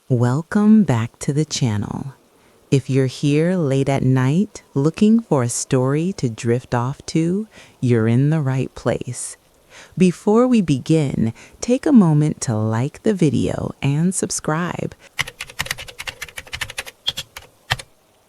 Welcome back to the channel. If you're here late at night looking for a story to drift off to, you're in the right place. Before we begin, take a moment to like the video and subscribe.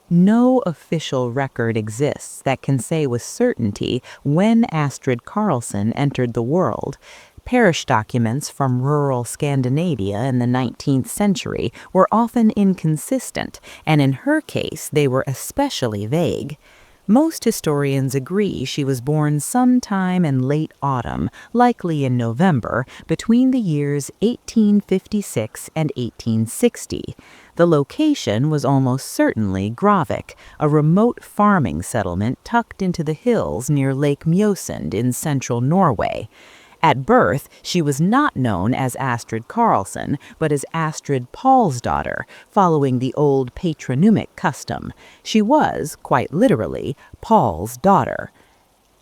No official record exists that can say with certainty when Astrid Carlson entered the world. Parish documents from rural Scandinavia in the 19th century were often inconsistent, and in her case they were especially vague. Most historians agree she was born sometime in late autumn, likely in November, between the years 1856 and 1860. The location was almost certainly Gravik, a remote farming settlement tucked into the hills near Lake Mjøsund in central Norway. At birth, she was not known as Astrid Carlson, but as Astrid Paulsdottir, following the old patronymic custom. She was, quite literally, Paul's daughter.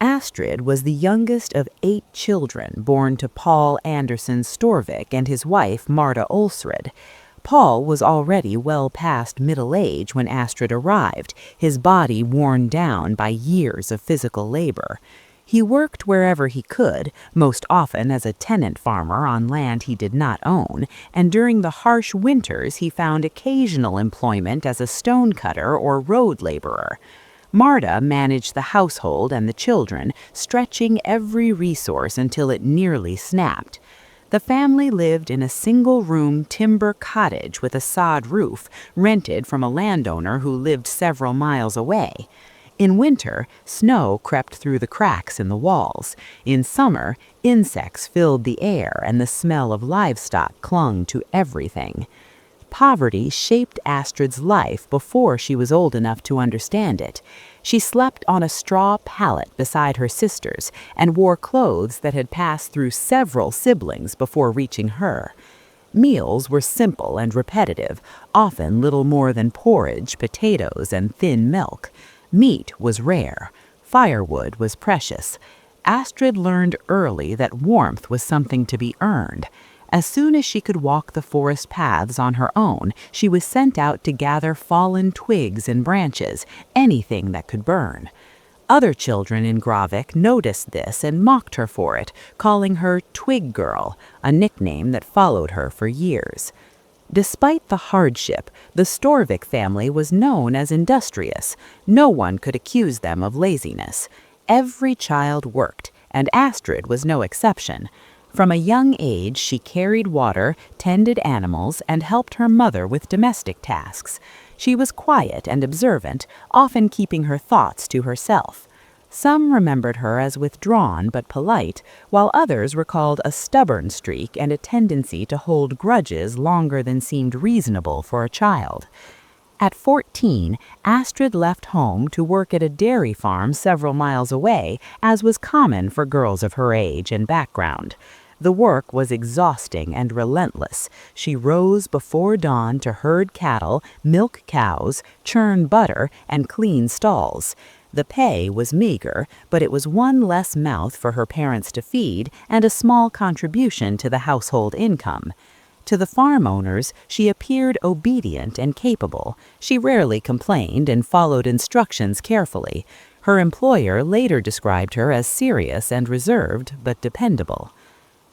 Astrid was the youngest of 8 children born to Paul Anderson Storvik and his wife Marta Olsrud. Paul was already well past middle age when Astrid arrived, his body worn down by years of physical labor. He worked wherever he could, most often as a tenant farmer on land he did not own, and during the harsh winters he found occasional employment as a stonecutter or road laborer. Marta managed the household and the children, stretching every resource until it nearly snapped. The family lived in a single-room timber cottage with a sod roof, rented from a landowner who lived several miles away. In winter, snow crept through the cracks in the walls. In summer, insects filled the air and the smell of livestock clung to everything. Poverty shaped Astrid's life before she was old enough to understand it. She slept on a straw pallet beside her sisters and wore clothes that had passed through several siblings before reaching her. Meals were simple and repetitive, often little more than porridge, potatoes, and thin milk. Meat was rare. Firewood was precious. Astrid learned early that warmth was something to be earned. As soon as she could walk the forest paths on her own, she was sent out to gather fallen twigs and branches, anything that could burn. Other children in Gravik noticed this and mocked her for it, calling her Twig Girl, a nickname that followed her for years. Despite the hardship, the Storvik family was known as industrious. No one could accuse them of laziness. Every child worked, and Astrid was no exception. From a young age, she carried water, tended animals, and helped her mother with domestic tasks. She was quiet and observant, often keeping her thoughts to herself. Some remembered her as withdrawn but polite, while others recalled a stubborn streak and a tendency to hold grudges longer than seemed reasonable for a child. At 14, Astrid left home to work at a dairy farm several miles away, as was common for girls of her age and background. The work was exhausting and relentless. She rose before dawn to herd cattle, milk cows, churn butter, and clean stalls. The pay was meager, but it was one less mouth for her parents to feed and a small contribution to the household income. To the farm owners, she appeared obedient and capable. She rarely complained and followed instructions carefully. Her employer later described her as serious and reserved, but dependable.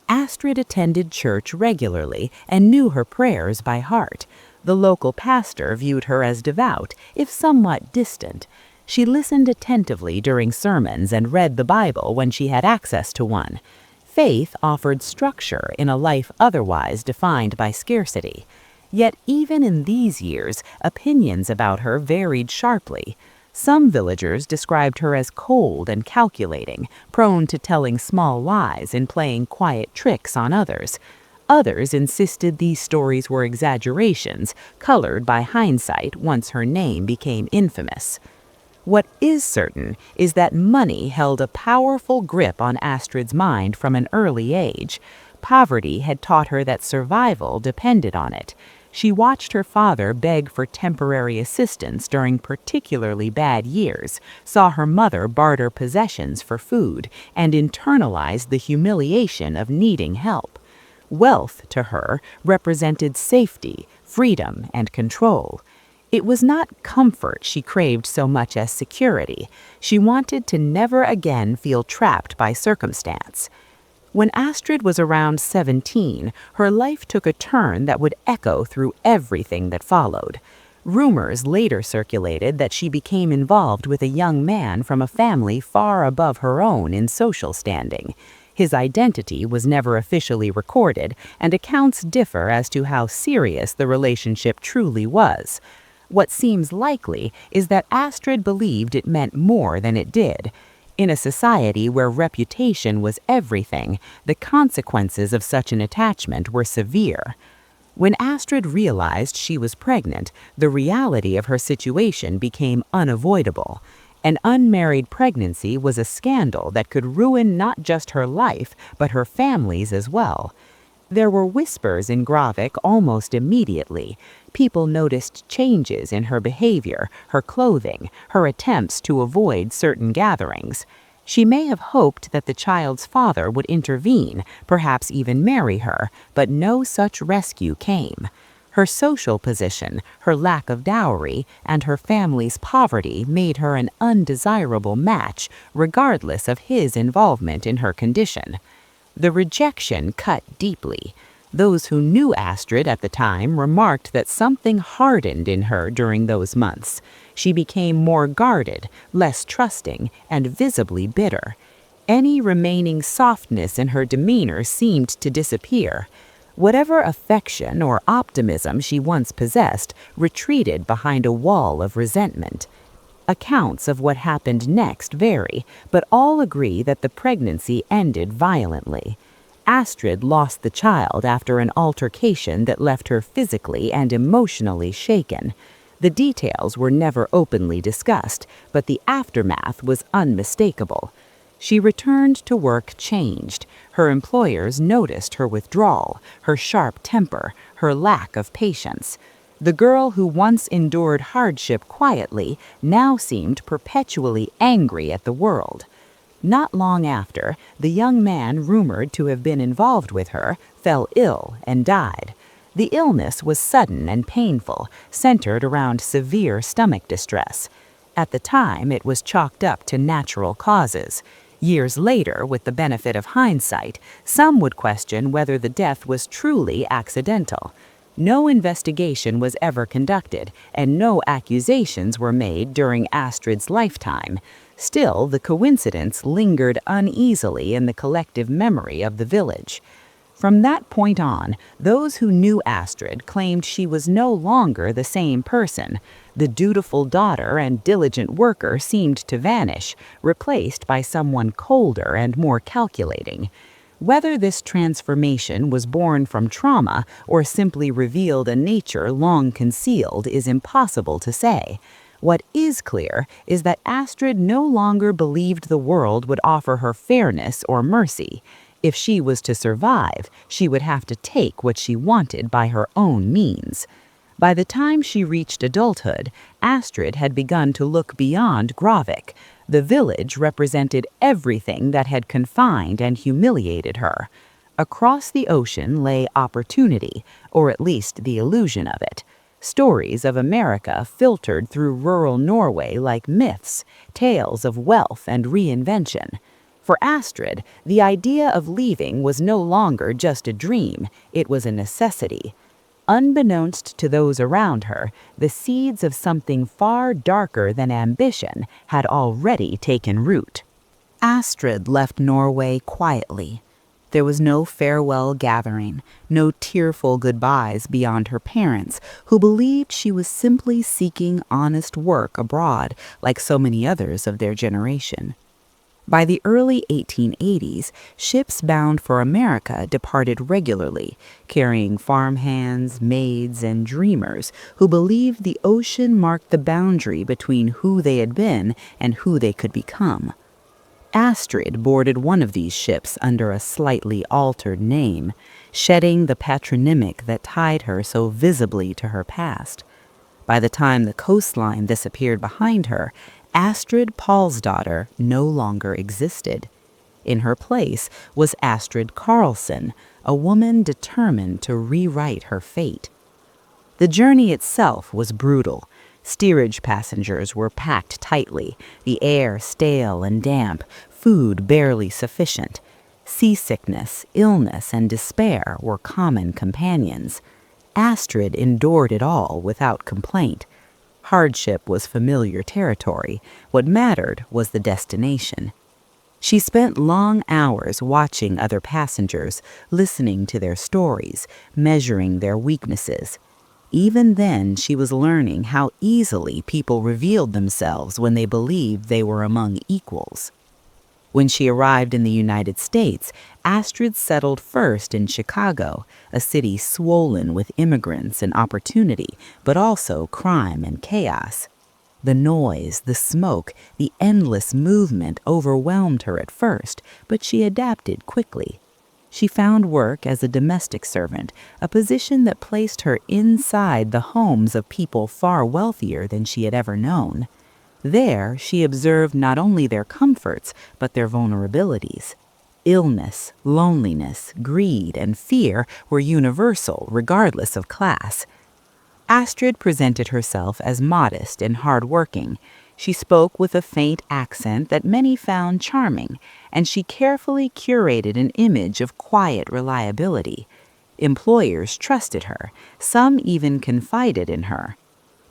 Astrid attended church regularly and knew her prayers by heart. The local pastor viewed her as devout, if somewhat distant. She listened attentively during sermons and read the Bible when she had access to one. Faith offered structure in a life otherwise defined by scarcity. Yet even in these years, opinions about her varied sharply. Some villagers described her as cold and calculating, prone to telling small lies and playing quiet tricks on others. Others insisted these stories were exaggerations, colored by hindsight once her name became infamous. What is certain is that money held a powerful grip on Astrid's mind from an early age. Poverty had taught her that survival depended on it. She watched her father beg for temporary assistance during particularly bad years, saw her mother barter possessions for food, and internalized the humiliation of needing help. Wealth, to her, represented safety, freedom, and control. It was not comfort she craved so much as security. She wanted to never again feel trapped by circumstance. When Astrid was around 17, her life took a turn that would echo through everything that followed. Rumors later circulated that she became involved with a young man from a family far above her own in social standing. His identity was never officially recorded, and accounts differ as to how serious the relationship truly was. What seems likely is that Astrid believed it meant more than it did. In a society where reputation was everything, the consequences of such an attachment were severe. When Astrid realized she was pregnant, the reality of her situation became unavoidable. An unmarried pregnancy was a scandal that could ruin not just her life, but her family's as well. There were whispers in Gravik almost immediately. People noticed changes in her behavior, her clothing, her attempts to avoid certain gatherings. She may have hoped that the child's father would intervene, perhaps even marry her, but no such rescue came. Her social position, her lack of dowry, and her family's poverty made her an undesirable match, regardless of his involvement in her condition. The rejection cut deeply. Those who knew Astrid at the time remarked that something hardened in her during those months. She became more guarded, less trusting, and visibly bitter. Any remaining softness in her demeanor seemed to disappear. Whatever affection or optimism she once possessed retreated behind a wall of resentment. Accounts of what happened next vary, but all agree that the pregnancy ended violently. Astrid lost the child after an altercation that left her physically and emotionally shaken. The details were never openly discussed, but the aftermath was unmistakable. She returned to work changed. Her employers noticed her withdrawal, her sharp temper, her lack of patience. The girl who once endured hardship quietly now seemed perpetually angry at the world. Not long after, the young man rumored to have been involved with her fell ill and died. The illness was sudden and painful, centered around severe stomach distress. At the time, it was chalked up to natural causes. Years later, with the benefit of hindsight, some would question whether the death was truly accidental. No investigation was ever conducted, and no accusations were made during Astrid's lifetime. Still, the coincidence lingered uneasily in the collective memory of the village. From that point on, those who knew Astrid claimed she was no longer the same person. The dutiful daughter and diligent worker seemed to vanish, replaced by someone colder and more calculating. Whether this transformation was born from trauma or simply revealed a nature long concealed is impossible to say. What is clear is that Astrid no longer believed the world would offer her fairness or mercy. If she was to survive, she would have to take what she wanted by her own means. By the time she reached adulthood, Astrid had begun to look beyond Gravik. The village represented everything that had confined and humiliated her. Across the ocean lay opportunity, or at least the illusion of it. Stories of America filtered through rural Norway like myths, tales of wealth and reinvention. For Astrid, the idea of leaving was no longer just a dream, it was a necessity. Unbeknownst to those around her, the seeds of something far darker than ambition had already taken root. Astrid left Norway quietly. There was no farewell gathering, no tearful goodbyes beyond her parents, who believed she was simply seeking honest work abroad, like so many others of their generation. By the early 1880s, ships bound for America departed regularly, carrying farmhands, maids, and dreamers who believed the ocean marked the boundary between who they had been and who they could become. Astrid boarded one of these ships under a slightly altered name, shedding the patronymic that tied her so visibly to her past. By the time the coastline disappeared behind her, Astrid Paulsdottir no longer existed. In her place was Astrid Carlson, a woman determined to rewrite her fate. The journey itself was brutal. Steerage passengers were packed tightly, the air stale and damp, food barely sufficient. Seasickness, illness, and despair were common companions. Astrid endured it all without complaint. Hardship was familiar territory. What mattered was the destination. She spent long hours watching other passengers, listening to their stories, measuring their weaknesses. Even then, she was learning how easily people revealed themselves when they believed they were among equals. When she arrived in the United States, Astrid settled first in Chicago, a city swollen with immigrants and opportunity, but also crime and chaos. The noise, the smoke, the endless movement overwhelmed her at first, but she adapted quickly. She found work as a domestic servant, a position that placed her inside the homes of people far wealthier than she had ever known. There, she observed not only their comforts, but their vulnerabilities. Illness, loneliness, greed, and fear were universal, regardless of class. Astrid presented herself as modest and hardworking. She spoke with a faint accent that many found charming, and she carefully curated an image of quiet reliability. Employers trusted her. Some even confided in her.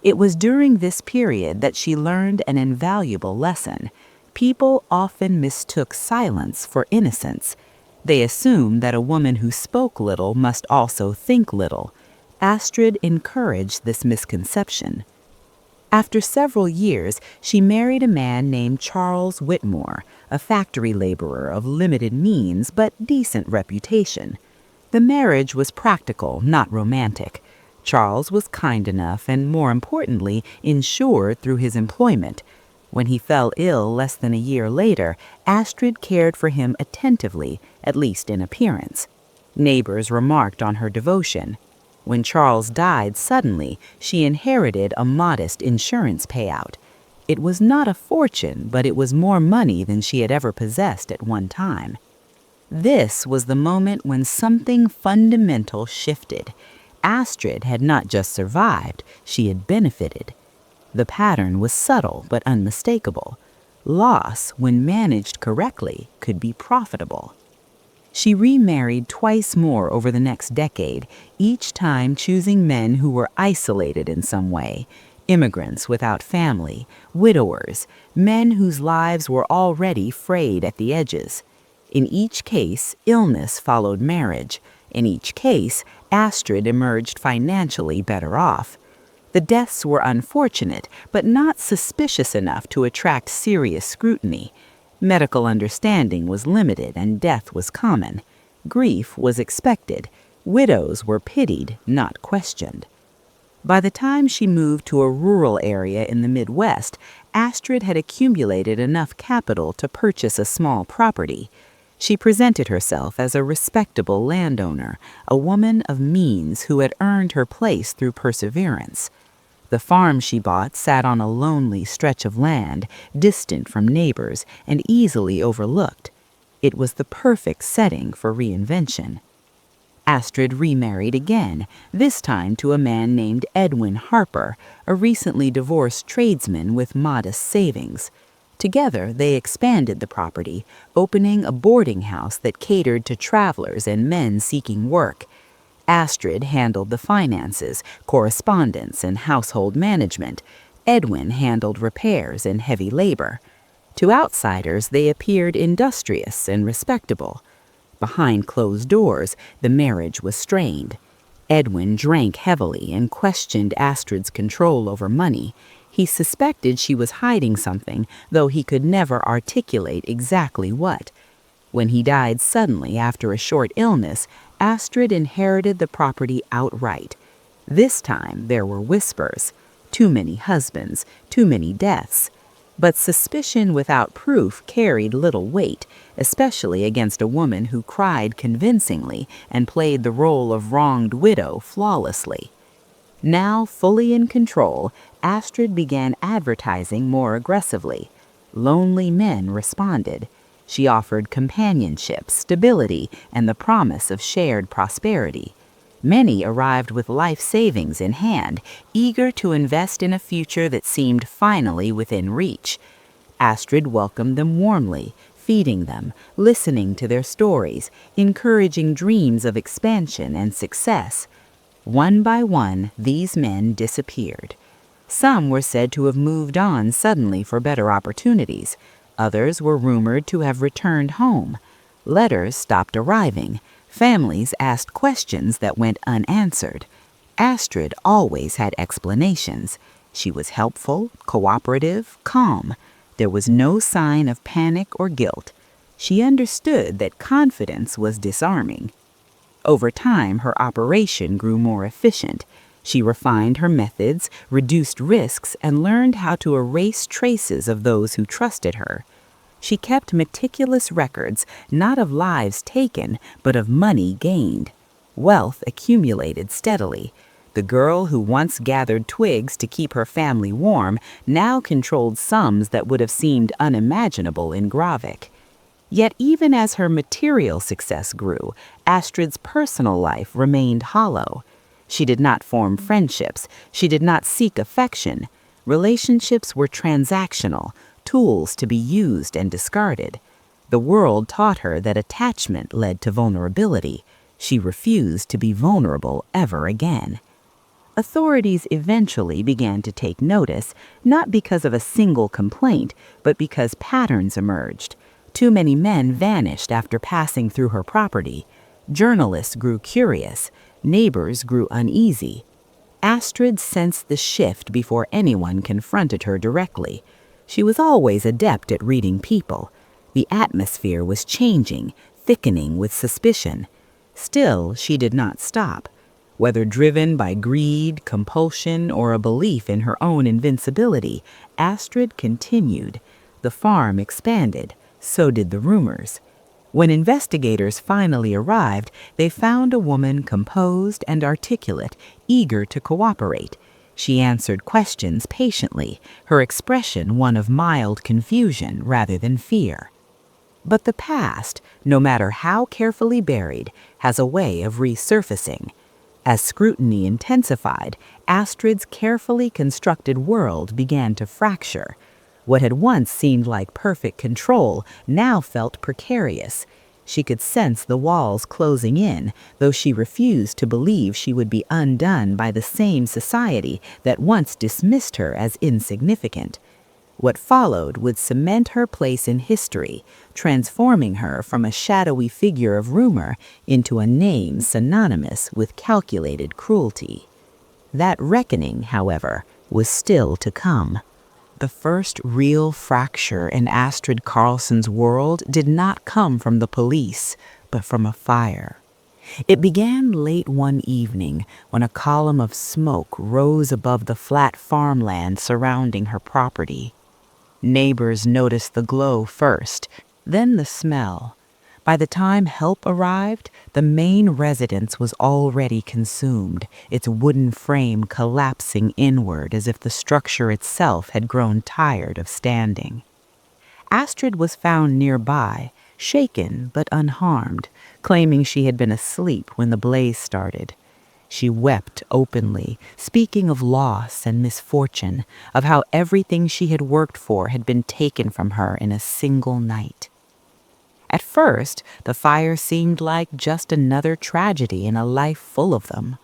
It was during this period that she learned an invaluable lesson. People often mistook silence for innocence. They assumed that a woman who spoke little must also think little. Astrid encouraged this misconception. After several years, she married a man named Charles Whitmore, a factory laborer of limited means but decent reputation. The marriage was practical, not romantic. Charles was kind enough and, more importantly, insured through his employment. When he fell ill less than a year later, Astrid cared for him attentively, at least in appearance. Neighbors remarked on her devotion. When Charles died suddenly, she inherited a modest insurance payout. It was not a fortune, but it was more money than she had ever possessed at one time. This was the moment when something fundamental shifted. Astrid had not just survived, she had benefited. The pattern was subtle but unmistakable. Loss, when managed correctly, could be profitable. She remarried twice more over the next decade, each time choosing men who were isolated in some way. Immigrants without family, widowers, men whose lives were already frayed at the edges. In each case, illness followed marriage. In each case, Astrid emerged financially better off. The deaths were unfortunate, but not suspicious enough to attract serious scrutiny. Medical understanding was limited and death was common. Grief was expected. Widows were pitied, not questioned. By the time she moved to a rural area in the Midwest, Astrid had accumulated enough capital to purchase a small property. She presented herself as a respectable landowner, a woman of means who had earned her place through perseverance. The farm she bought sat on a lonely stretch of land, distant from neighbors and easily overlooked. It was the perfect setting for reinvention. Astrid remarried again, this time to a man named Edwin Harper, a recently divorced tradesman with modest savings. Together, they expanded the property, opening a boarding house that catered to travelers and men seeking work. Astrid handled the finances, correspondence, and household management. Edwin handled repairs and heavy labor. To outsiders, they appeared industrious and respectable. Behind closed doors, the marriage was strained. Edwin drank heavily and questioned Astrid's control over money. He suspected she was hiding something, though he could never articulate exactly what. When he died suddenly after a short illness, Astrid inherited the property outright. This time there were whispers. Too many husbands, too many deaths. But suspicion without proof carried little weight, especially against a woman who cried convincingly and played the role of wronged widow flawlessly. Now fully in control, Astrid began advertising more aggressively. Lonely men responded. She offered companionship, stability, and the promise of shared prosperity. Many arrived with life savings in hand, eager to invest in a future that seemed finally within reach. Astrid welcomed them warmly, feeding them, listening to their stories, encouraging dreams of expansion and success. One by one, these men disappeared. Some were said to have moved on suddenly for better opportunities. Others were rumored to have returned home. Letters stopped arriving. Families asked questions that went unanswered. Astrid always had explanations. She was helpful, cooperative, calm. There was no sign of panic or guilt. She understood that confidence was disarming. Over time, her operation grew more efficient. She refined her methods, reduced risks, and learned how to erase traces of those who trusted her. She kept meticulous records, not of lives taken, but of money gained. Wealth accumulated steadily. The girl who once gathered twigs to keep her family warm now controlled sums that would have seemed unimaginable in Gravik. Yet even as her material success grew, Astrid's personal life remained hollow. She did not form friendships. She did not seek affection. Relationships were transactional, tools to be used and discarded. The world taught her that attachment led to vulnerability. She refused to be vulnerable ever again. Authorities eventually began to take notice, not because of a single complaint, but because patterns emerged. Too many men vanished after passing through her property. Journalists grew curious. Neighbors grew uneasy. Astrid sensed the shift before anyone confronted her directly. She was always adept at reading people. The atmosphere was changing, thickening with suspicion. Still, she did not stop. Whether driven by greed, compulsion, or a belief in her own invincibility, Astrid continued. The farm expanded. So did the rumors. When investigators finally arrived, they found a woman composed and articulate, eager to cooperate. She answered questions patiently, her expression one of mild confusion rather than fear. But the past, no matter how carefully buried, has a way of resurfacing. As scrutiny intensified, Astrid's carefully constructed world began to fracture. What had once seemed like perfect control now felt precarious. She could sense the walls closing in, though she refused to believe she would be undone by the same society that once dismissed her as insignificant. What followed would cement her place in history, transforming her from a shadowy figure of rumor into a name synonymous with calculated cruelty. That reckoning, however, was still to come. The first real fracture in Astrid Carlson's world did not come from the police, but from a fire. It began late one evening when a column of smoke rose above the flat farmland surrounding her property. Neighbors noticed the glow first, then the smell. By the time help arrived, the main residence was already consumed, its wooden frame collapsing inward as if the structure itself had grown tired of standing. Astrid was found nearby, shaken but unharmed, claiming she had been asleep when the blaze started. She wept openly, speaking of loss and misfortune, of how everything she had worked for had been taken from her in a single night. At first, the fire seemed like just another tragedy in a life full of them.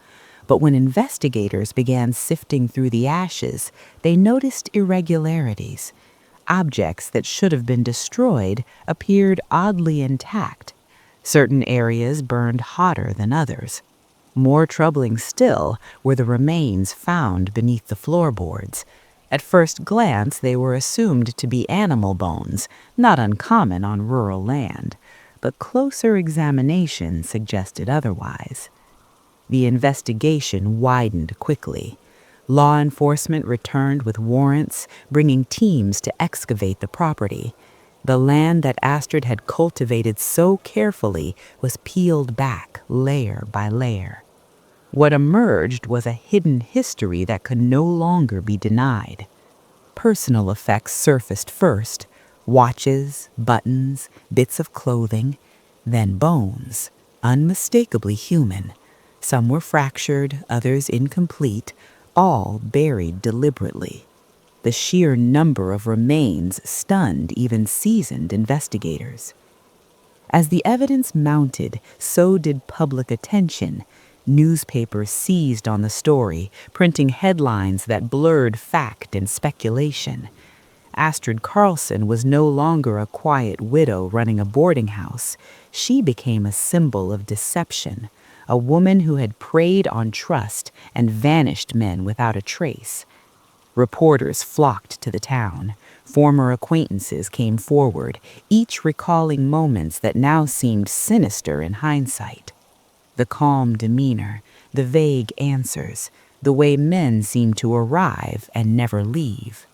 But when investigators began sifting through the ashes, they noticed irregularities. Objects that should have been destroyed appeared oddly intact. Certain areas burned hotter than others. More troubling still were the remains found beneath the floorboards. At first glance, they were assumed to be animal bones, not uncommon on rural land, but closer examination suggested otherwise. The investigation widened quickly. Law enforcement returned with warrants, bringing teams to excavate the property. The land that Astrid had cultivated so carefully was peeled back layer by layer. What emerged was a hidden history that could no longer be denied. Personal effects surfaced first: watches, buttons, bits of clothing, then bones, unmistakably human. Some were fractured, others incomplete, all buried deliberately. The sheer number of remains stunned even seasoned investigators. As the evidence mounted, so did public attention. Newspapers seized on the story, printing headlines that blurred fact and speculation. Astrid Carlson was no longer a quiet widow running a boarding house. She became a symbol of deception, a woman who had preyed on trust and vanished men without a trace. Reporters flocked to the town. Former acquaintances came forward, each recalling moments that now seemed sinister in hindsight. The calm demeanor, the vague answers, the way men seemed to arrive and never leave.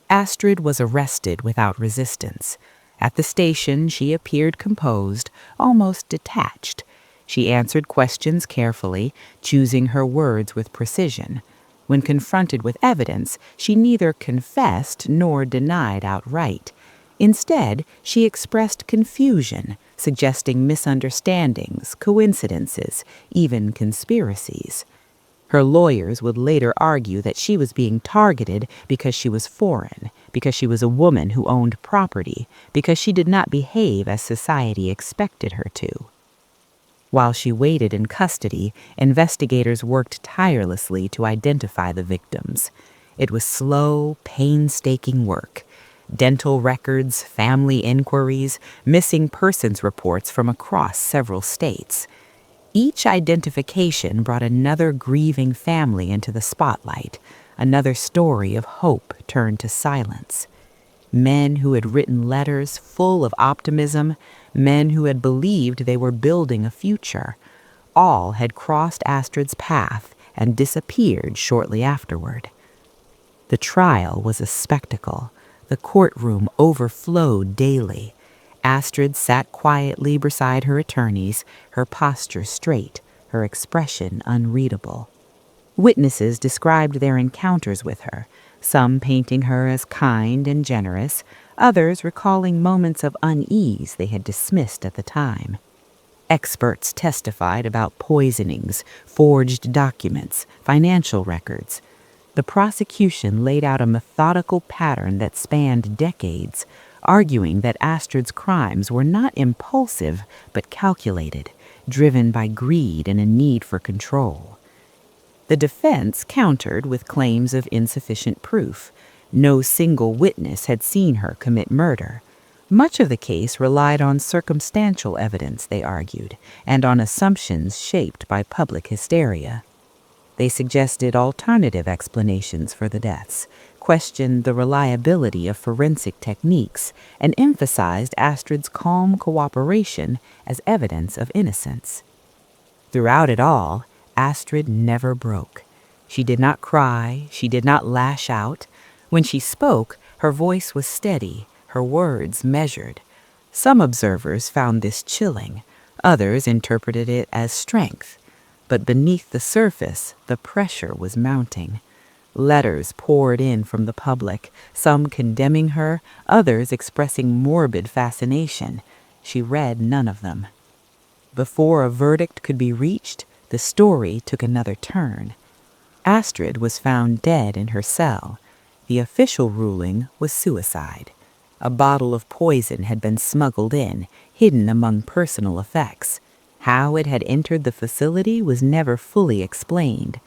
Astrid was arrested without resistance. At the station, she appeared composed, almost detached. She answered questions carefully, choosing her words with precision. When confronted with evidence, she neither confessed nor denied outright. Instead, she expressed confusion, suggesting misunderstandings, coincidences, even conspiracies. Her lawyers would later argue that she was being targeted because she was foreign, because she was a woman who owned property, because she did not behave as society expected her to. While she waited in custody, investigators worked tirelessly to identify the victims. It was slow, painstaking work. Dental records, family inquiries, missing persons reports from across several states. Each identification brought another grieving family into the spotlight, another story of hope turned to silence. Men who had written letters full of optimism, men who had believed they were building a future. All had crossed Astrid's path and disappeared shortly afterward. The trial was a spectacle. The courtroom overflowed daily. Astrid sat quietly beside her attorneys, her posture straight, her expression unreadable. Witnesses described their encounters with her, some painting her as kind and generous, others recalling moments of unease they had dismissed at the time. Experts testified about poisonings, forged documents, financial records. The prosecution laid out a methodical pattern that spanned decades, arguing that Astrid's crimes were not impulsive but calculated, driven by greed and a need for control. The defense countered with claims of insufficient proof. No single witness had seen her commit murder. Much of the case relied on circumstantial evidence, they argued, and on assumptions shaped by public hysteria. They suggested alternative explanations for the deaths, questioned the reliability of forensic techniques, and emphasized Astrid's calm cooperation as evidence of innocence. Throughout it all, Astrid never broke. She did not cry, she did not lash out. When she spoke, her voice was steady, her words measured. Some observers found this chilling, others interpreted it as strength. But beneath the surface, the pressure was mounting. Letters poured in from the public, some condemning her, others expressing morbid fascination. She read none of them. Before a verdict could be reached, the story took another turn. Astrid was found dead in her cell. The official ruling was suicide. A bottle of poison had been smuggled in, hidden among personal effects. How it had entered the facility was never fully explained.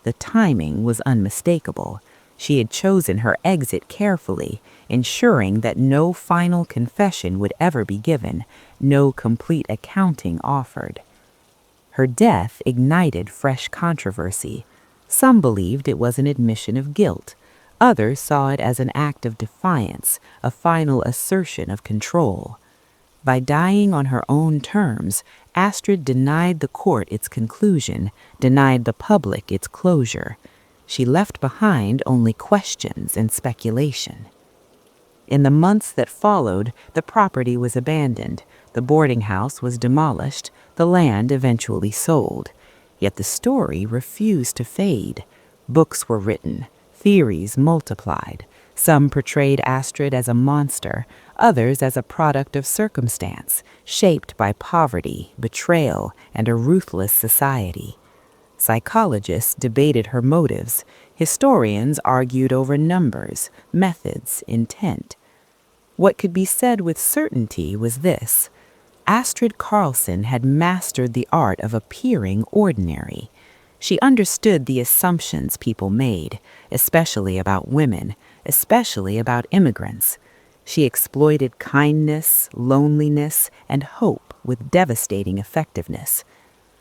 The timing was unmistakable. She had chosen her exit carefully, ensuring that no final confession would ever be given, no complete accounting offered. Her death ignited fresh controversy. Some believed it was an admission of guilt. Others saw it as an act of defiance, a final assertion of control. By dying on her own terms, Astrid denied the court its conclusion, denied the public its closure. She left behind only questions and speculation. In the months that followed, the property was abandoned, the boarding house was demolished, the land eventually sold. Yet the story refused to fade. Books were written, theories multiplied. Some portrayed Astrid as a monster, others as a product of circumstance, shaped by poverty, betrayal, and a ruthless society. Psychologists debated her motives. Historians argued over numbers, methods, intent. What could be said with certainty was this: Astrid Carlson had mastered the art of appearing ordinary. She understood the assumptions people made, especially about women, especially about immigrants. She exploited kindness, loneliness, and hope with devastating effectiveness.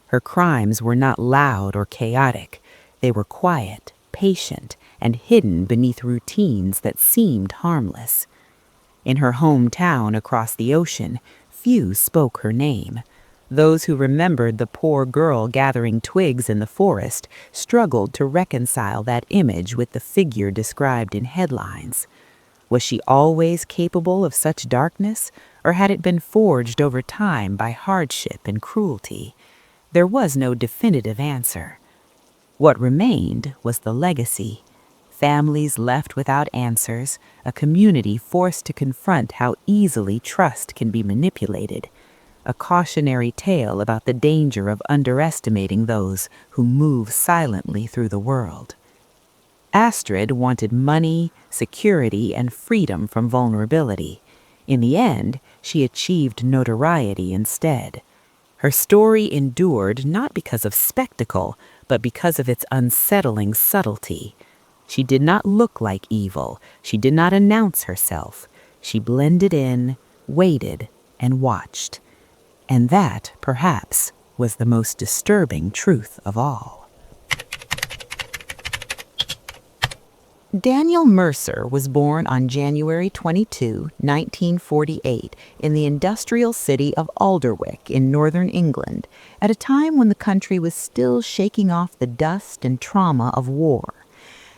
Her crimes were not loud or chaotic. They were quiet, patient, and hidden beneath routines that seemed harmless. In her hometown across the ocean, few spoke her name. Those who remembered the poor girl gathering twigs in the forest struggled to reconcile that image with the figure described in headlines. Was she always capable of such darkness, or had it been forged over time by hardship and cruelty? There was no definitive answer. What remained was the legacy. Families left without answers, a community forced to confront how easily trust can be manipulated, a cautionary tale about the danger of underestimating those who move silently through the world. Astrid wanted money, security, and freedom from vulnerability. In the end, she achieved notoriety instead. Her story endured not because of spectacle, but because of its unsettling subtlety. She did not look like evil. She did not announce herself. She blended in, waited, and watched. And that, perhaps, was the most disturbing truth of all. Daniel Mercer was born on January 22, 1948, in the industrial city of Alderwick in northern England, at a time when the country was still shaking off the dust and trauma of war.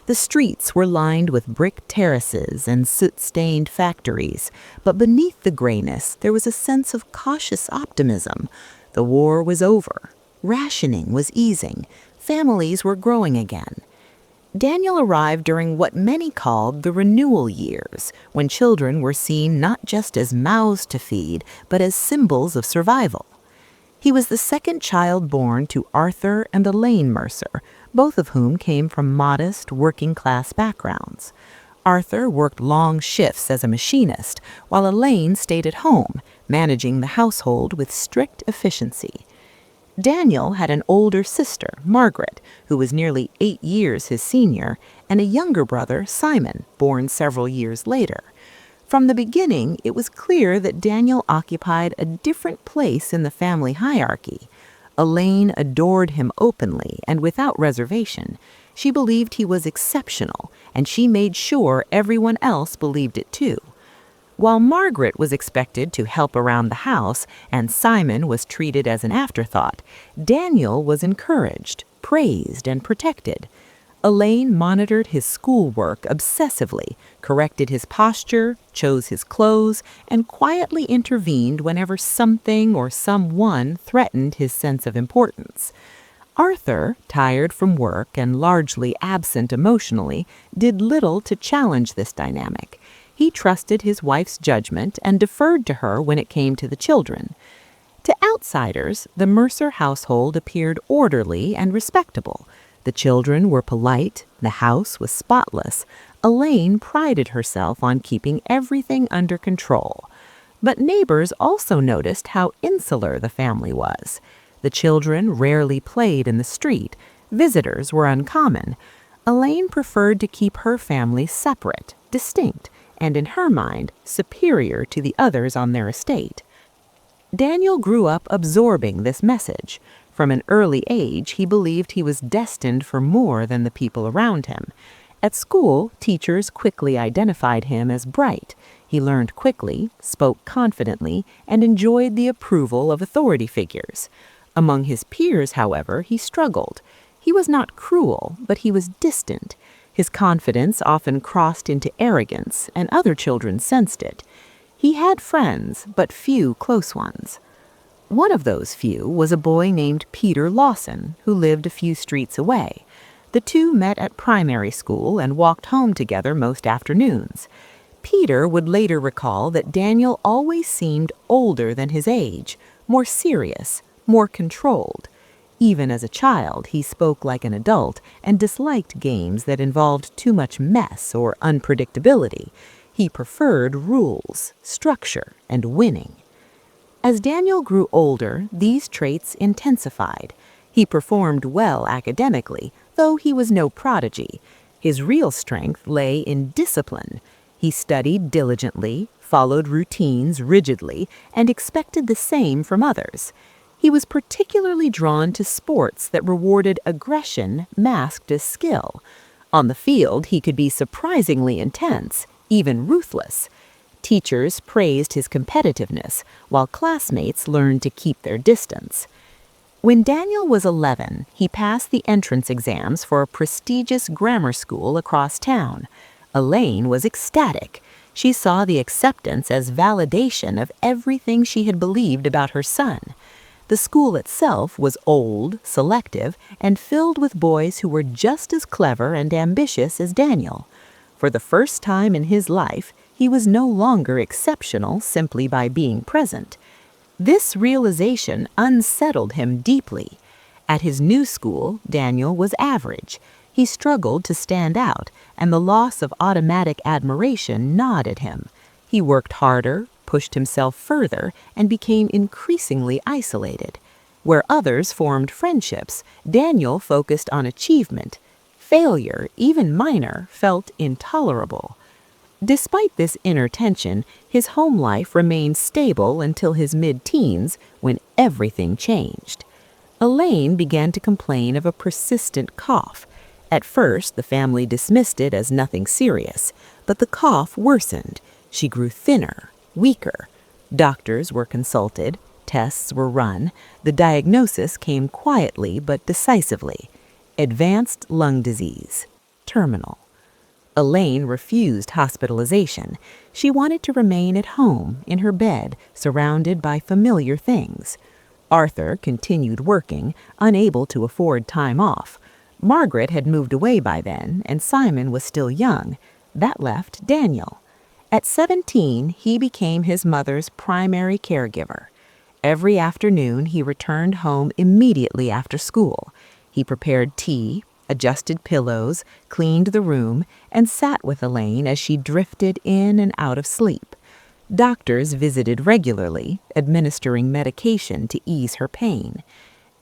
The streets were lined with brick terraces and soot-stained factories, but beneath the grayness there was a sense of cautious optimism. The war was over. Rationing was easing. Families were growing again. Daniel arrived during what many called the renewal years, when children were seen not just as mouths to feed, but as symbols of survival. He was the second child born to Arthur and Elaine Mercer, both of whom came from modest, working-class backgrounds. Arthur worked long shifts as a machinist, while Elaine stayed at home, managing the household with strict efficiency. Daniel had an older sister, Margaret, who was nearly 8 years his senior, and a younger brother, Simon, born several years later. From the beginning, it was clear that Daniel occupied a different place in the family hierarchy. Elaine adored him openly and without reservation. She believed he was exceptional, and she made sure everyone else believed it too. While Margaret was expected to help around the house and Simon was treated as an afterthought, Daniel was encouraged, praised, and protected. Elaine monitored his schoolwork obsessively, corrected his posture, chose his clothes, and quietly intervened whenever something or someone threatened his sense of importance. Arthur, tired from work and largely absent emotionally, did little to challenge this dynamic. He trusted his wife's judgment and deferred to her when it came to the children. To outsiders, the Mercer household appeared orderly and respectable. The children were polite, the house was spotless. Elaine prided herself on keeping everything under control. But neighbors also noticed how insular the family was. The children rarely played in the street. Visitors were uncommon. Elaine preferred to keep her family separate, distinct, and in her mind, superior to the others on their estate. Daniel grew up absorbing this message. From an early age, he believed he was destined for more than the people around him. At school, teachers quickly identified him as bright. He learned quickly, spoke confidently, and enjoyed the approval of authority figures. Among his peers, however, he struggled. He was not cruel, but he was distant. His confidence often crossed into arrogance, and other children sensed it. He had friends, but few close ones. One of those few was a boy named Peter Lawson, who lived a few streets away. The two met at primary school and walked home together most afternoons. Peter would later recall that Daniel always seemed older than his age, more serious, more controlled. Even as a child, he spoke like an adult and disliked games that involved too much mess or unpredictability. He preferred rules, structure, and winning. As Daniel grew older, these traits intensified. He performed well academically, though he was no prodigy. His real strength lay in discipline. He studied diligently, followed routines rigidly, and expected the same from others. He was particularly drawn to sports that rewarded aggression masked as skill. On the field, he could be surprisingly intense, even ruthless. Teachers praised his competitiveness, while classmates learned to keep their distance. When Daniel was 11, he passed the entrance exams for a prestigious grammar school across town. Elaine was ecstatic. She saw the acceptance as validation of everything she had believed about her son. The school itself was old, selective, and filled with boys who were just as clever and ambitious as Daniel. For the first time in his life, he was no longer exceptional simply by being present. This realization unsettled him deeply. At his new school, Daniel was average. He struggled to stand out, and the loss of automatic admiration gnawed at him. He worked harder, pushed himself further, and became increasingly isolated. Where others formed friendships, Daniel focused on achievement. Failure, even minor, felt intolerable. Despite this inner tension, his home life remained stable until his mid-teens, when everything changed. Elaine began to complain of a persistent cough. At first, the family dismissed it as nothing serious, but the cough worsened. She grew thinner, weaker. Doctors were consulted, tests were run. The diagnosis came quietly but decisively. Advanced lung disease, terminal. Elaine refused hospitalization. She wanted to remain at home, in her bed, surrounded by familiar things. Arthur continued working, unable to afford time off. Margaret had moved away by then, and Simon was still young. That left Daniel. At 17, he became his mother's primary caregiver. Every afternoon, he returned home immediately after school. He prepared tea, adjusted pillows, cleaned the room, and sat with Elaine as she drifted in and out of sleep. Doctors visited regularly, administering medication to ease her pain.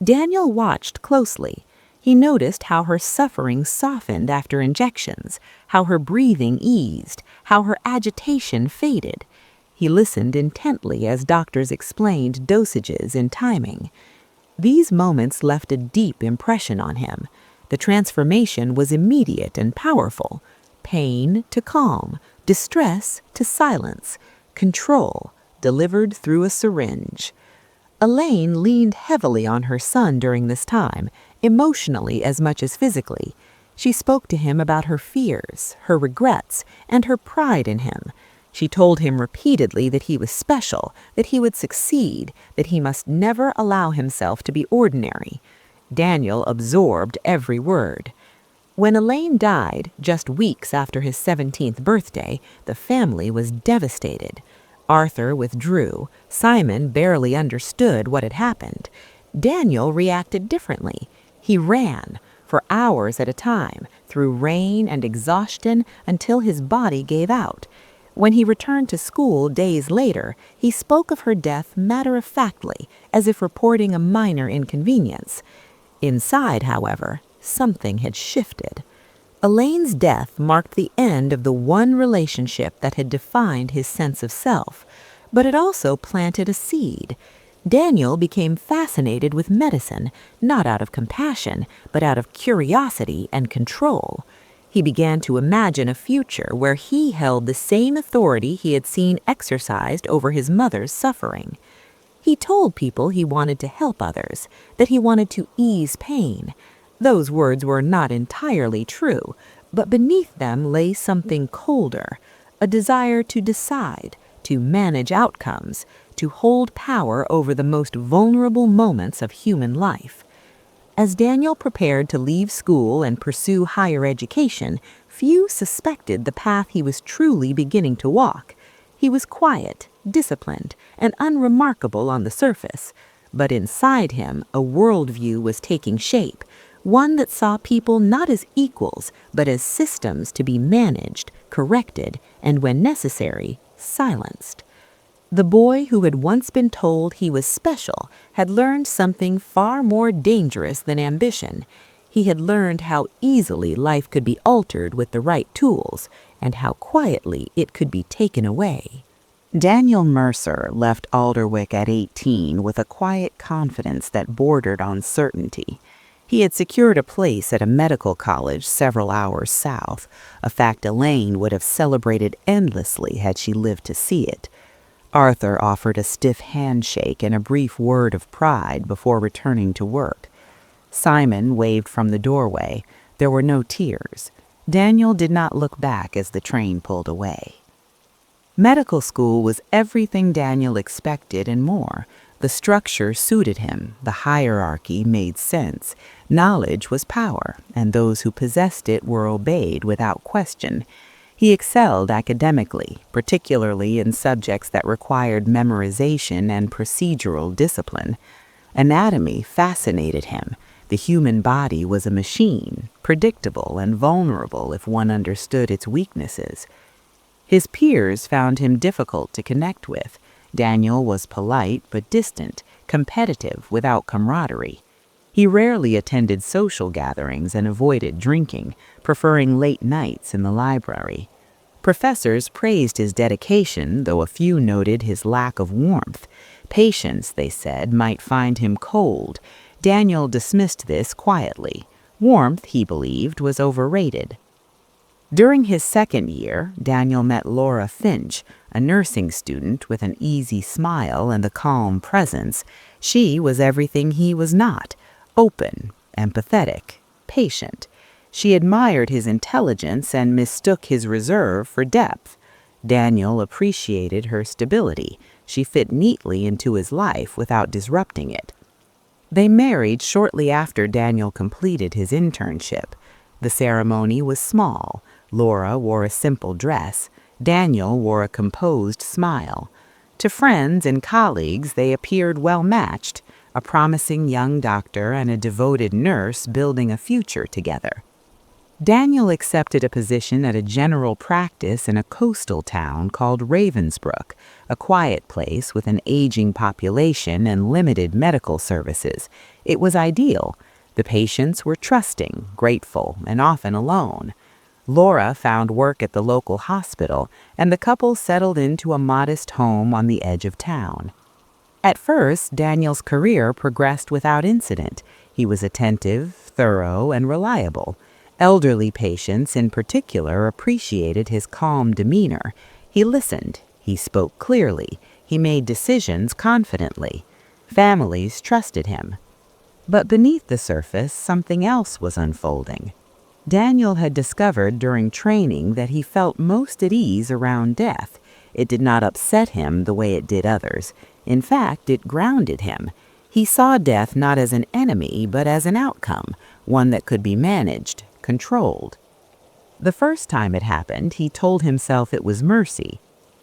Daniel watched closely. He noticed how her suffering softened after injections, how her breathing eased, how her agitation faded. He listened intently as doctors explained dosages and timing. These moments left a deep impression on him. The transformation was immediate and powerful. Pain to calm, distress to silence, control delivered through a syringe. Elaine leaned heavily on her son during this time, emotionally as much as physically. She spoke to him about her fears, her regrets, and her pride in him. She told him repeatedly that he was special, that he would succeed, that he must never allow himself to be ordinary. Daniel absorbed every word. When Elaine died, just weeks after his 17th birthday, the family was devastated. Arthur withdrew. Simon barely understood what had happened. Daniel reacted differently. He ran, for hours at a time, through rain and exhaustion until his body gave out. When he returned to school days later, he spoke of her death matter-of-factly, as if reporting a minor inconvenience. Inside, however, something had shifted. Elaine's death marked the end of the one relationship that had defined his sense of self, but it also planted a seed. Daniel became fascinated with medicine, not out of compassion, but out of curiosity and control. He began to imagine a future where he held the same authority he had seen exercised over his mother's suffering. He told people he wanted to help others, that he wanted to ease pain. Those words were not entirely true, but beneath them lay something colder, a desire to decide, to manage outcomes, to hold power over the most vulnerable moments of human life. As Daniel prepared to leave school and pursue higher education, few suspected the path he was truly beginning to walk. He was quiet, disciplined, and unremarkable on the surface, but inside him a worldview was taking shape, one that saw people not as equals, but as systems to be managed, corrected, and when necessary, silenced. The boy who had once been told he was special had learned something far more dangerous than ambition. He had learned how easily life could be altered with the right tools, and how quietly it could be taken away. Daniel Mercer left Alderwick at 18 with a quiet confidence that bordered on certainty. He had secured a place at a medical college several hours south, a fact Elaine would have celebrated endlessly had she lived to see it. Arthur offered a stiff handshake and a brief word of pride before returning to work. Simon waved from the doorway. There were no tears. Daniel did not look back as the train pulled away. Medical school was everything Daniel expected and more. The structure suited him. The hierarchy made sense. Knowledge was power, and those who possessed it were obeyed without question. He excelled academically, particularly in subjects that required memorization and procedural discipline. Anatomy fascinated him. The human body was a machine, predictable and vulnerable if one understood its weaknesses. His peers found him difficult to connect with. Daniel was polite but distant, competitive without camaraderie. He rarely attended social gatherings and avoided drinking, preferring late nights in the library. Professors praised his dedication, though a few noted his lack of warmth. Patients, they said, might find him cold. Daniel dismissed this quietly. Warmth, he believed, was overrated. During his second year, Daniel met Laura Finch, a nursing student with an easy smile and a calm presence. She was everything he was not: open, empathetic, patient. She admired his intelligence and mistook his reserve for depth. Daniel appreciated her stability. She fit neatly into his life without disrupting it. They married shortly after Daniel completed his internship. The ceremony was small. Laura wore a simple dress. Daniel wore a composed smile. To friends and colleagues, they appeared well matched, a promising young doctor and a devoted nurse building a future together. Daniel accepted a position at a general practice in a coastal town called Ravensbrook, a quiet place with an aging population and limited medical services. It was ideal. The patients were trusting, grateful, and often alone. Laura found work at the local hospital, and the couple settled into a modest home on the edge of town. At first, Daniel's career progressed without incident. He was attentive, thorough, and reliable. Elderly patients in particular appreciated his calm demeanor. He listened. He spoke clearly. He made decisions confidently. Families trusted him. But beneath the surface, something else was unfolding. Daniel had discovered during training that he felt most at ease around death. It did not upset him the way it did others. In fact, it grounded him. He saw death not as an enemy, but as an outcome, one that could be managed, controlled. The first time it happened, he told himself it was mercy.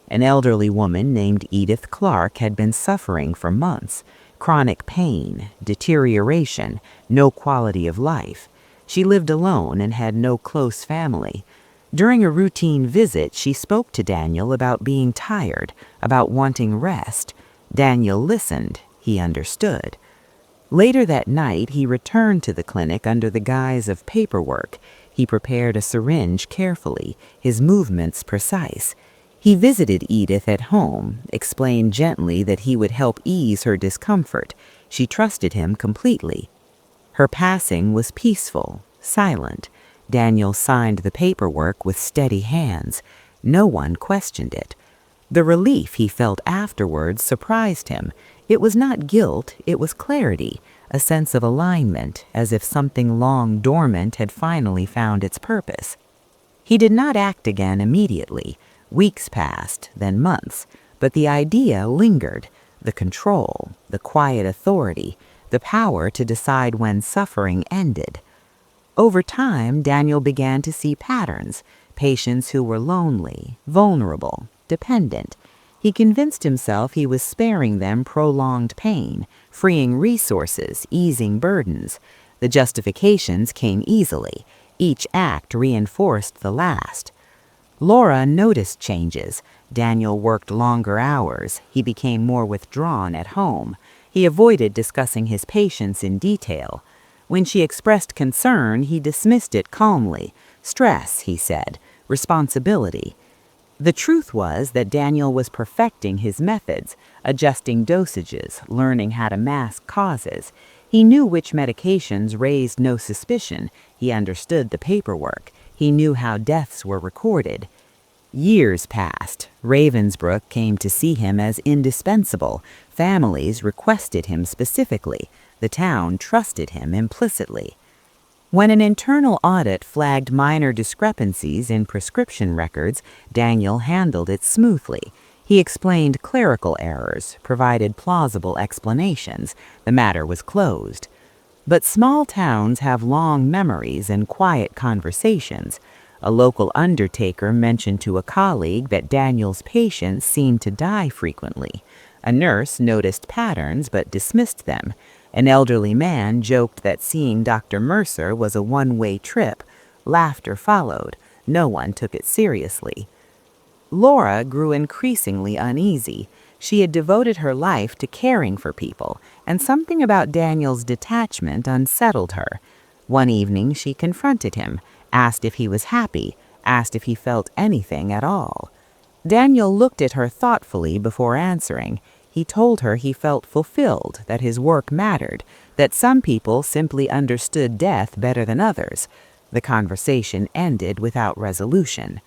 An elderly woman named Edith Clark had been suffering for months. Chronic pain, deterioration, no quality of life. She lived alone and had no close family. During a routine visit, she spoke to Daniel about being tired, about wanting rest. Daniel listened. He understood. Later that night, he returned to the clinic under the guise of paperwork. He prepared a syringe carefully, his movements precise. He visited Edith at home, explained gently that he would help ease her discomfort. She trusted him completely. Her passing was peaceful, silent. Daniel signed the paperwork with steady hands. No one questioned it. The relief he felt afterwards surprised him. It was not guilt, it was clarity, a sense of alignment, as if something long dormant had finally found its purpose. He did not act again immediately. Weeks passed, then months, but the idea lingered. The control, the quiet authority, the power to decide when suffering ended. Over time, Daniel began to see patterns, patients who were lonely, vulnerable, dependent. He convinced himself he was sparing them prolonged pain, freeing resources, easing burdens. The justifications came easily. Each act reinforced the last. Laura noticed changes. Daniel worked longer hours. He became more withdrawn at home. He avoided discussing his patients in detail. When she expressed concern, he dismissed it calmly. Stress, he said. Responsibility. The truth was that Daniel was perfecting his methods, adjusting dosages, learning how to mask causes. He knew which medications raised no suspicion. He understood the paperwork. He knew how deaths were recorded. Years passed. Ravensbrook came to see him as indispensable. Families requested him specifically. The town trusted him implicitly. When an internal audit flagged minor discrepancies in prescription records, Daniel handled it smoothly. He explained clerical errors, provided plausible explanations. The matter was closed. But small towns have long memories and quiet conversations. A local undertaker mentioned to a colleague that Daniel's patients seemed to die frequently. A nurse noticed patterns but dismissed them. An elderly man joked that seeing Dr. Mercer was a one-way trip. Laughter followed. No one took it seriously. Laura grew increasingly uneasy. She had devoted her life to caring for people, and something about Daniel's detachment unsettled her. One evening she confronted him, asked if he was happy, asked if he felt anything at all. Daniel looked at her thoughtfully before answering. He told her he felt fulfilled, that his work mattered, that some people simply understood death better than others. The conversation ended without resolution.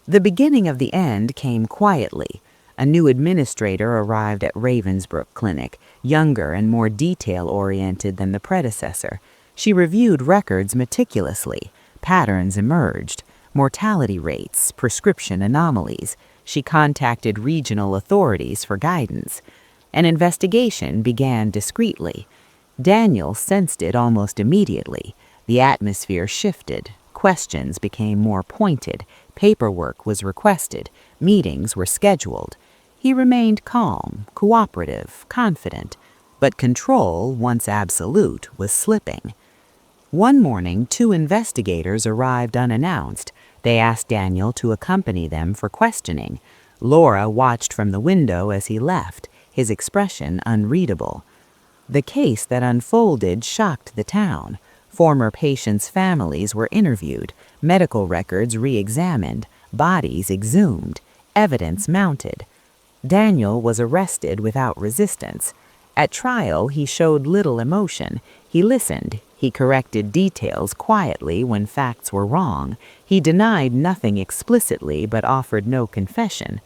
The beginning of the end came quietly. A new administrator arrived at Ravensbrook Clinic, younger and more detail-oriented than the predecessor. She reviewed records meticulously. Patterns emerged. Mortality rates, prescription anomalies. She contacted regional authorities for guidance. An investigation began discreetly. Daniel sensed it almost immediately. The atmosphere shifted. Questions became more pointed. Paperwork was requested. Meetings were scheduled. He remained calm, cooperative, confident. But control, once absolute, was slipping. One morning, 2 investigators arrived unannounced. They asked Daniel to accompany them for questioning. Laura watched from the window as he left, his expression unreadable. The case that unfolded shocked the town. Former patients' families were interviewed, medical records re-examined, bodies exhumed, evidence mounted. Daniel was arrested without resistance. At trial, he showed little emotion. He listened. He corrected details quietly when facts were wrong. He denied nothing explicitly but offered no confession.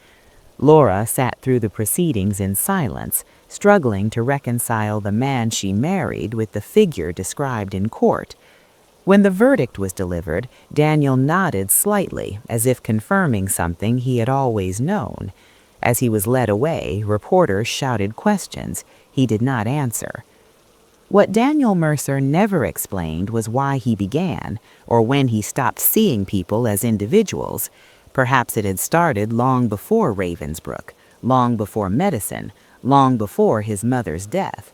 Laura sat through the proceedings in silence, struggling to reconcile the man she married with the figure described in court. When the verdict was delivered, Daniel nodded slightly, as if confirming something he had always known. As he was led away, reporters shouted questions. He did not answer. What Daniel Mercer never explained was why he began, or when he stopped seeing people as individuals. Perhaps it had started long before Ravensbrook, long before medicine, long before his mother's death.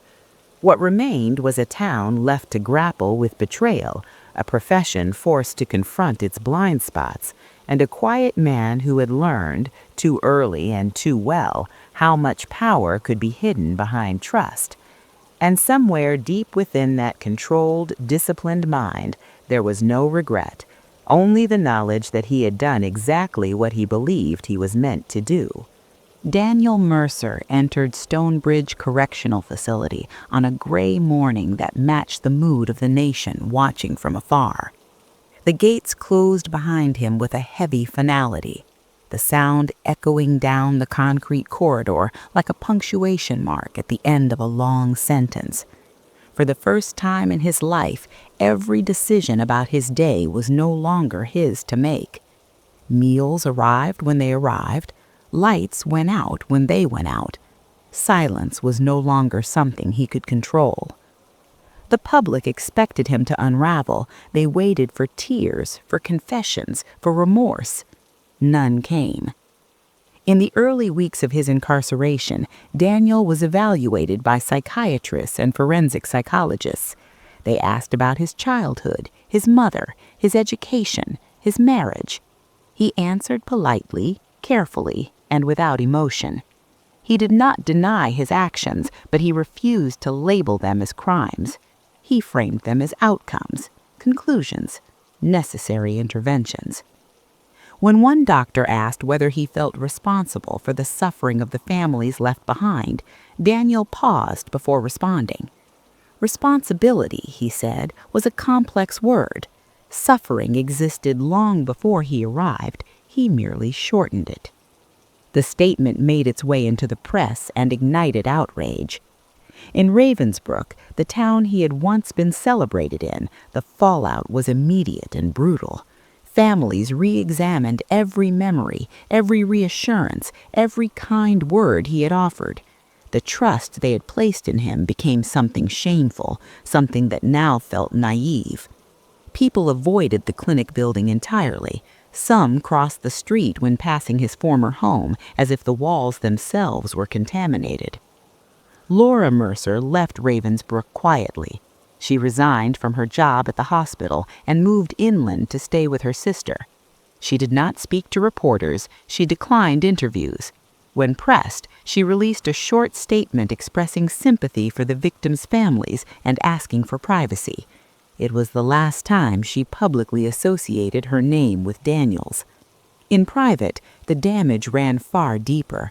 What remained was a town left to grapple with betrayal, a profession forced to confront its blind spots, and a quiet man who had learned, too early and too well, how much power could be hidden behind trust. And somewhere deep within that controlled, disciplined mind, there was no regret, only the knowledge that he had done exactly what he believed he was meant to do. Daniel Mercer entered Stonebridge Correctional Facility on a gray morning that matched the mood of the nation watching from afar. The gates closed behind him with a heavy finality, the sound echoing down the concrete corridor like a punctuation mark at the end of a long sentence. For the first time in his life, every decision about his day was no longer his to make. Meals arrived when they arrived. Lights went out when they went out. Silence was no longer something he could control. The public expected him to unravel. They waited for tears, for confessions, for remorse. None came. In the early weeks of his incarceration, Daniel was evaluated by psychiatrists and forensic psychologists. They asked about his childhood, his mother, his education, his marriage. He answered politely, carefully, and without emotion. He did not deny his actions, but he refused to label them as crimes. He framed them as outcomes, conclusions, necessary interventions. When one doctor asked whether he felt responsible for the suffering of the families left behind, Daniel paused before responding. Responsibility, he said, was a complex word. Suffering existed long before he arrived. He merely shortened it. The statement made its way into the press and ignited outrage. In Ravensbrück, the town he had once been celebrated in, the fallout was immediate and brutal. Families re-examined every memory, every reassurance, every kind word he had offered. The trust they had placed in him became something shameful, something that now felt naive. People avoided the clinic building entirely. Some crossed the street when passing his former home, as if the walls themselves were contaminated. Laura Mercer left Ravensbrück quietly. She resigned from her job at the hospital and moved inland to stay with her sister. She did not speak to reporters. She declined interviews. When pressed, she released a short statement expressing sympathy for the victims' families and asking for privacy. It was the last time she publicly associated her name with Daniel's. In private, the damage ran far deeper.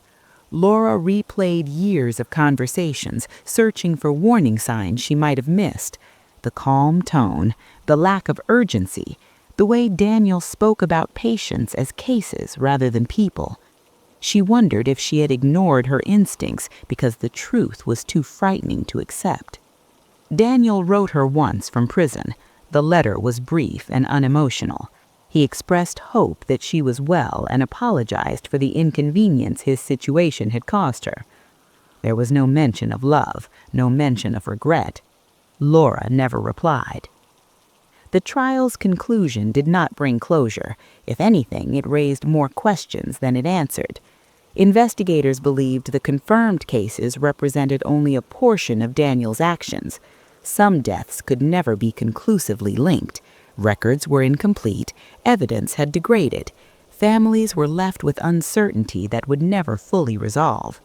Laura replayed years of conversations, searching for warning signs she might have missed. The calm tone, the lack of urgency, the way Daniel spoke about patients as cases rather than people. She wondered if she had ignored her instincts because the truth was too frightening to accept. Daniel wrote her once from prison. The letter was brief and unemotional. He expressed hope that she was well and apologized for the inconvenience his situation had caused her. There was no mention of love, no mention of regret. Laura never replied. The trial's conclusion did not bring closure. If anything, it raised more questions than it answered. Investigators believed the confirmed cases represented only a portion of Daniel's actions. Some deaths could never be conclusively linked. Records were incomplete, evidence had degraded. Families were left with uncertainty that would never fully resolve.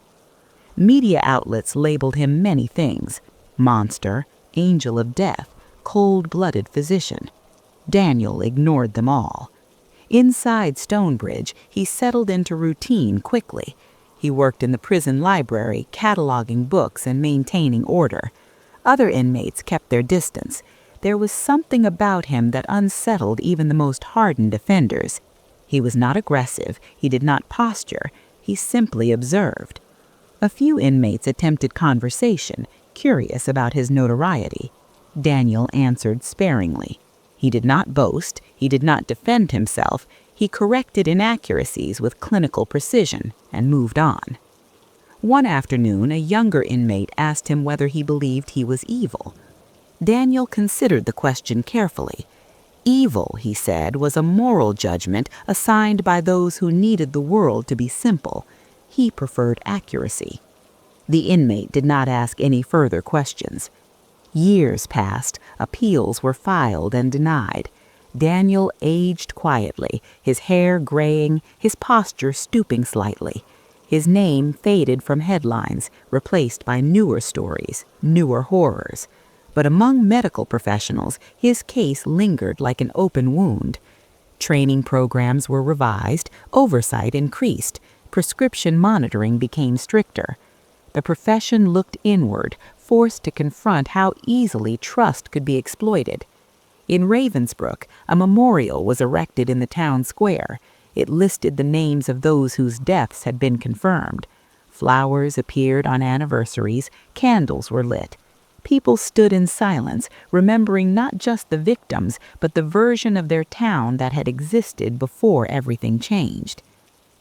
Media outlets labeled him many things: monster, angel of death, cold-blooded physician. Daniel ignored them all. Inside Stonebridge, he settled into routine quickly. He worked in the prison library, cataloging books and maintaining order. Other inmates kept their distance. There was something about him that unsettled even the most hardened offenders. He was not aggressive, he did not posture, he simply observed. A few inmates attempted conversation, curious about his notoriety. Daniel answered sparingly. He did not boast, he did not defend himself, he corrected inaccuracies with clinical precision and moved on. One afternoon, a younger inmate asked him whether he believed he was evil. Daniel considered the question carefully. Evil, he said, was a moral judgment assigned by those who needed the world to be simple. He preferred accuracy. The inmate did not ask any further questions. Years passed, appeals were filed and denied. Daniel aged quietly, his hair graying, his posture stooping slightly. His name faded from headlines, replaced by newer stories, newer horrors. But among medical professionals, his case lingered like an open wound. Training programs were revised, oversight increased, prescription monitoring became stricter. The profession looked inward, forced to confront how easily trust could be exploited. In Ravensbrück, a memorial was erected in the town square. It listed the names of those whose deaths had been confirmed. Flowers appeared on anniversaries, candles were lit. People stood in silence, remembering not just the victims, but the version of their town that had existed before everything changed.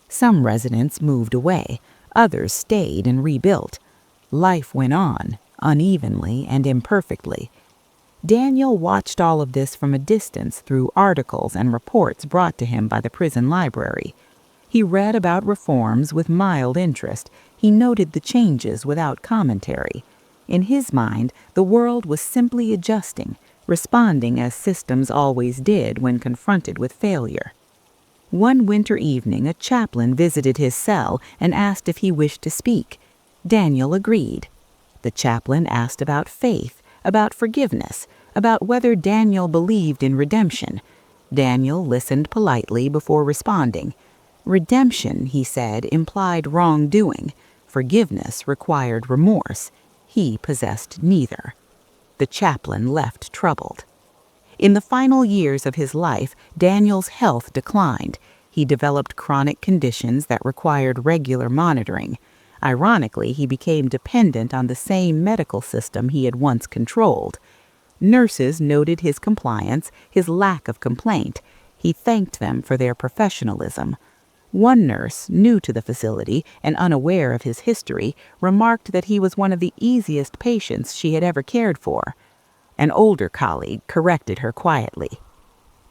Some residents moved away, others stayed and rebuilt. Life went on, unevenly and imperfectly. Daniel watched all of this from a distance through articles and reports brought to him by the prison library. He read about reforms with mild interest. He noted the changes without commentary. In his mind, the world was simply adjusting, responding as systems always did when confronted with failure. One winter evening, a chaplain visited his cell and asked if he wished to speak. Daniel agreed. The chaplain asked about faith, about forgiveness, about whether Daniel believed in redemption. Daniel listened politely before responding. Redemption, he said, implied wrongdoing. Forgiveness required remorse. He possessed neither. The chaplain left troubled. In the final years of his life, Daniel's health declined. He developed chronic conditions that required regular monitoring. Ironically, he became dependent on the same medical system he had once controlled. Nurses noted his compliance, his lack of complaint. He thanked them for their professionalism. One nurse, new to the facility and unaware of his history, remarked that he was one of the easiest patients she had ever cared for. An older colleague corrected her quietly.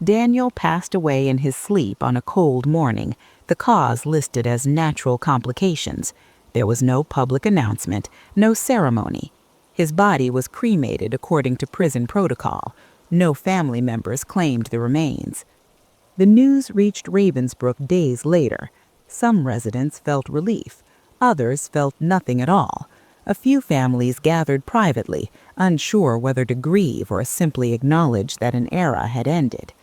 Daniel passed away in his sleep on a cold morning, the cause listed as natural complications. There was no public announcement, no ceremony. His body was cremated according to prison protocol. No family members claimed the remains. The news reached Ravensbrück days later. Some residents felt relief. Others felt nothing at all. A few families gathered privately, unsure whether to grieve or simply acknowledge that an era had ended.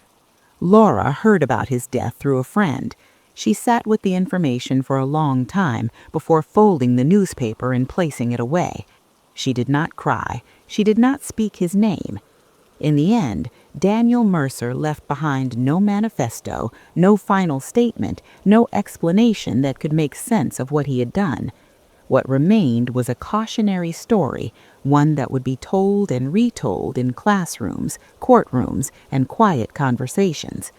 Laura heard about his death through a friend. She sat with the information for a long time before folding the newspaper and placing it away. She did not cry. She did not speak his name. In the end, Daniel Mercer left behind no manifesto, no final statement, no explanation that could make sense of what he had done. What remained was a cautionary story, one that would be told and retold in classrooms, courtrooms, and quiet conversations.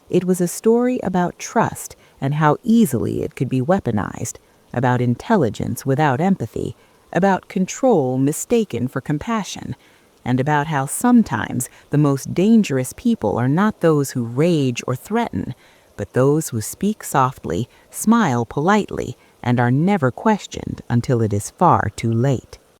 It was a story about trust and how easily it could be weaponized, about intelligence without empathy, about control mistaken for compassion, and about how sometimes the most dangerous people are not those who rage or threaten, but those who speak softly, smile politely, and are never questioned until it is far too late.